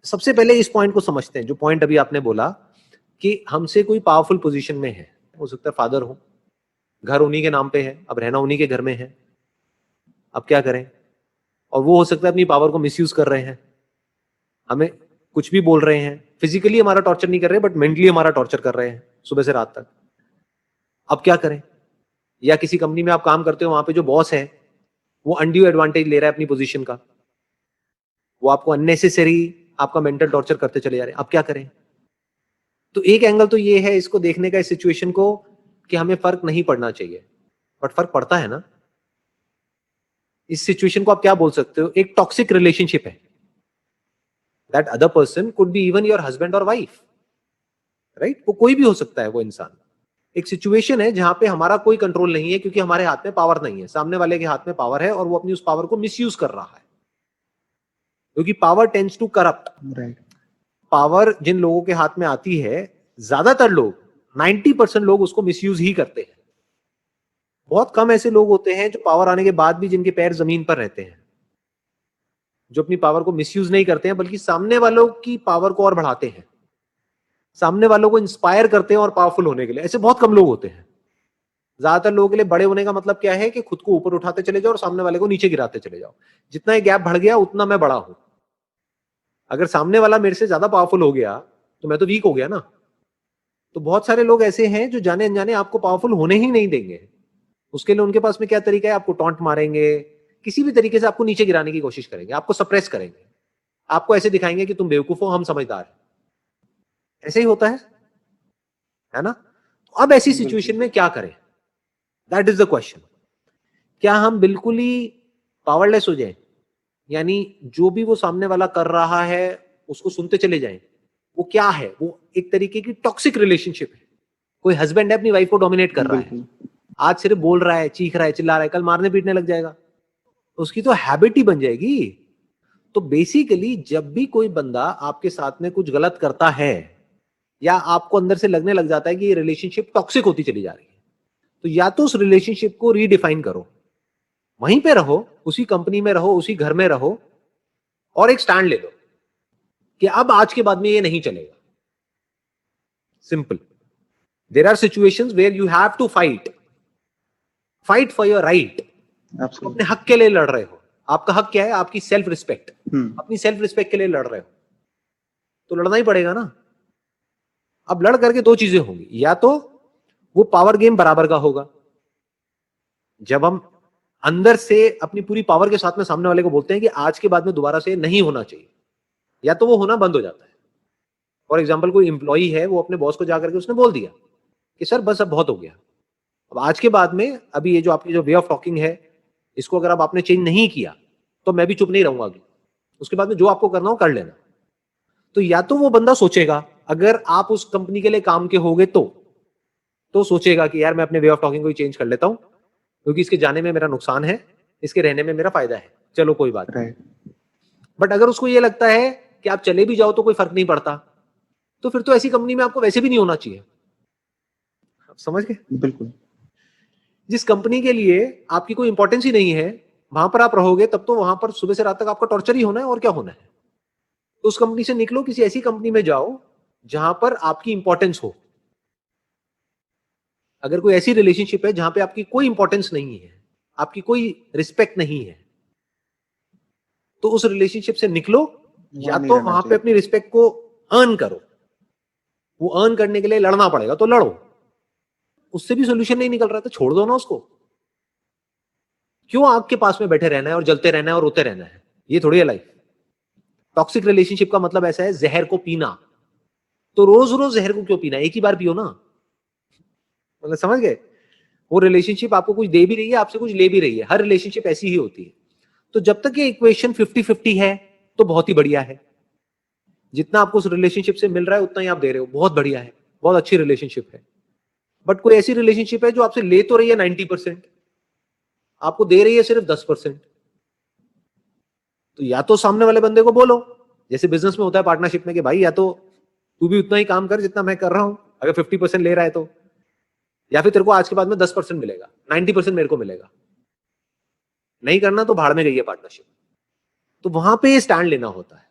सबसे पहले इस पॉइंट को समझते हैं, जो पॉइंट अभी आपने बोला कि हमसे कोई पावरफुल पोजीशन में है, हो सकता है फादर हो, घर उन्हीं के नाम पे है, अब रहना उन्हीं के घर में है, अब क्या करें? और वो हो सकता है अपनी पावर को मिसयूज कर रहे हैं, हमें कुछ भी बोल रहे हैं, फिजिकली हमारा टॉर्चर नहीं कर रहे बट मेंटली हमारा टॉर्चर कर रहे हैं सुबह से रात तक। अब क्या करें? या किसी कंपनी में आप काम करते हो, वहां पे जो बॉस है वो अनड्यू एडवांटेज ले रहा है अपनी पोजीशन का, वो आपको अननेसेसरी आपका मेंटल टॉर्चर करते चले जा रहे हैं। अब क्या करें? तो एक एंगल तो ये है इसको देखने का, इस सिचुएशन को, कि हमें फर्क नहीं पड़ना चाहिए, बट फर्क पड़ता है ना। इस सिचुएशन को आप क्या बोल सकते हो? एक टॉक्सिक रिलेशनशिप है। That other person could be even your husband और वाइफ, राइट? वो कोई भी हो सकता है वो इंसान। एक सिचुएशन है जहां पे हमारा कोई कंट्रोल नहीं है, क्योंकि हमारे हाथ में पावर नहीं है, सामने वाले के हाथ में पावर है और वो अपनी उस पावर को मिसयूज कर रहा है, क्योंकि power tends to corrupt. Power जिन लोगों के हाथ में आती है, ज्यादातर लोग 90% लोग उसको मिसयूज ही करते हैं। बहुत कम ऐसे लोग होते हैं जो पावर आने के बाद भी जिनके पैर जमीन पर रहते हैं, जो अपनी पावर को मिसयूज नहीं करते हैं, बल्कि सामने वालों की पावर को और बढ़ाते हैं, सामने वालों को इंस्पायर करते हैं और पावरफुल होने के लिए। ऐसे बहुत कम लोग होते हैं। ज्यादातर लोगों के लिए बड़े होने का मतलब क्या है कि खुद को ऊपर उठाते चले जाओ और सामने वाले को नीचे गिराते चले जाओ। जितना ये गैप बढ़ गया उतना मैं बड़ा हूं। अगर सामने वाला मेरे से ज्यादा पावरफुल हो गया तो मैं तो वीक हो गया ना। तो बहुत सारे लोग ऐसे हैं जो जाने अनजाने आपको पावरफुल होने ही नहीं देंगे। उसके लिए उनके पास में क्या तरीका है? आपको टॉन्ट मारेंगे, किसी भी तरीके से आपको नीचे गिराने की कोशिश करेंगे, आपको सप्रेस करेंगे, आपको ऐसे दिखाएंगे कि तुम बेवकूफ हो, हम समझदार हैं। ऐसे ही होता है ना? तो अब ऐसी सिचुएशन में क्या करें? That is the question. क्या हम बिल्कुल ही पावरलेस हो जाएं, यानी जो भी वो सामने वाला कर रहा है उसको सुनते चले जाएं? वो क्या है? वो एक तरीके की टॉक्सिक रिलेशनशिप है। कोई हस्बैंड है अपनी वाइफ को डोमिनेट कर रहा है, आज सिर्फ बोल रहा है, चीख रहा है, चिल्ला रहा है, कल मारने पीटने लग जाएगा, उसकी तो हैबिट ही बन जाएगी। तो बेसिकली जब भी कोई बंदा आपके साथ में कुछ गलत करता है, या आपको अंदर से लगने लग जाता है कि ये रिलेशनशिप टॉक्सिक होती चली जा रही है, तो या तो उस रिलेशनशिप को रीडिफाइन करो, वहीं पे रहो, उसी कंपनी में रहो, उसी घर में रहो, और एक स्टैंड ले लो कि अब आज के बाद में ये नहीं चलेगा। Simple. There are situations where you have to fight for your right. अपने हक के लिए लड़ रहे हो। आपका हक क्या है? आपकी सेल्फ रिस्पेक्ट। अपनी सेल्फ रिस्पेक्ट के लिए लड़ रहे हो तो लड़ना ही पड़ेगा ना। अब लड़ करके दो चीजें होंगी, या तो वो पावर गेम बराबर का होगा, जब हम अंदर से अपनी पूरी पावर के साथ में सामने वाले को बोलते हैं कि आज के बाद में दोबारा से नहीं होना चाहिए, या तो वो होना बंद हो जाता है। फॉर एग्जाम्पल, कोई इंप्लॉई है, वो अपने बॉस को जाकर के उसने बोल दिया कि सर बस अब बहुत हो गया, अब आज के बाद में अभी ये जो आपकी जो वे ऑफ टॉकिंग है, इसको अगर अब आपने चेंज नहीं किया तो मैं भी चुप नहीं रहूंगा अभी, उसके बाद में जो आपको करना हो कर लेना। तो या तो वो बंदा सोचेगा, अगर आप उस कंपनी के लिए काम के होगे तो सोचेगा कि यार मैं अपने वे ऑफ टॉकिंग को ही चेंज कर लेता हूं, क्योंकि इसके जाने में मेरा नुकसान है, इसके रहने में मेरा फायदा है, चलो कोई बात नहीं। बट अगर उसको ये लगता है कि आप चले भी जाओ तो कोई फर्क नहीं पड़ता, तो फिर तो ऐसी कंपनी में आपको वैसे भी नहीं होना चाहिए। आप समझ गए? बिल्कुल। जिस कंपनी के लिए आपकी कोई इंपॉर्टेंस ही नहीं है, वहां पर आप रहोगे तब तो वहां पर सुबह से रात तक आपका टॉर्चर ही होना है, और क्या होना है। तो उस कंपनी से निकलो, किसी ऐसी कंपनी में जाओ जहां पर आपकी इंपॉर्टेंस हो। अगर कोई ऐसी रिलेशनशिप है जहां पे आपकी कोई इंपॉर्टेंस नहीं है, आपकी कोई रिस्पेक्ट नहीं है, तो उस रिलेशनशिप से निकलो, या तो वहां पे अपनी रिस्पेक्ट को अर्न करो। वो अर्न करने के लिए लड़ना पड़ेगा तो लड़ो, उससे भी सोल्यूशन नहीं निकल रहा तो छोड़ दो ना उसको। क्यों आग के पास में बैठे रहना है और जलते रहना है और रोते रहना है? ये थोड़ी है लाइफ। टॉक्सिक रिलेशनशिप का मतलब ऐसा है, जहर को पीना। तो रोज रोज जहर को क्यों पीना? एक ही बार पियो ना। मतलब समझ गए? वो रिलेशनशिप आपको कुछ दे भी रही है, आपसे कुछ ले भी रही है, हर रिलेशनशिप ऐसी ही होती है। तो जब तक ये इक्वेशन 50-50 है तो बहुत ही बढ़िया है। जितना आपको उस रिलेशनशिप से मिल रहा है उतना ही आप दे रहे हो, बहुत बढ़िया है, बहुत अच्छी रिलेशनशिप है। बट कोई ऐसी रिलेशनशिप है जो आपसे ले तो रही है 90%, आपको दे रही है सिर्फ 10%। तो या तो सामने वाले बंदे को बोलो, जैसे बिजनेस में होता है पार्टनरशिप में, कि भाई या तो तू भी उतना ही काम कर जितना मैं कर रहा हूं, अगर 50% ले रहा है तो, या फिर तेरे को आज के बाद में 10% मिलेगा, 90% मेरे को मिलेगा। नहीं करना तो भाड़ में गई है पार्टनरशिप। तो वहां पे स्टैंड लेना होता है।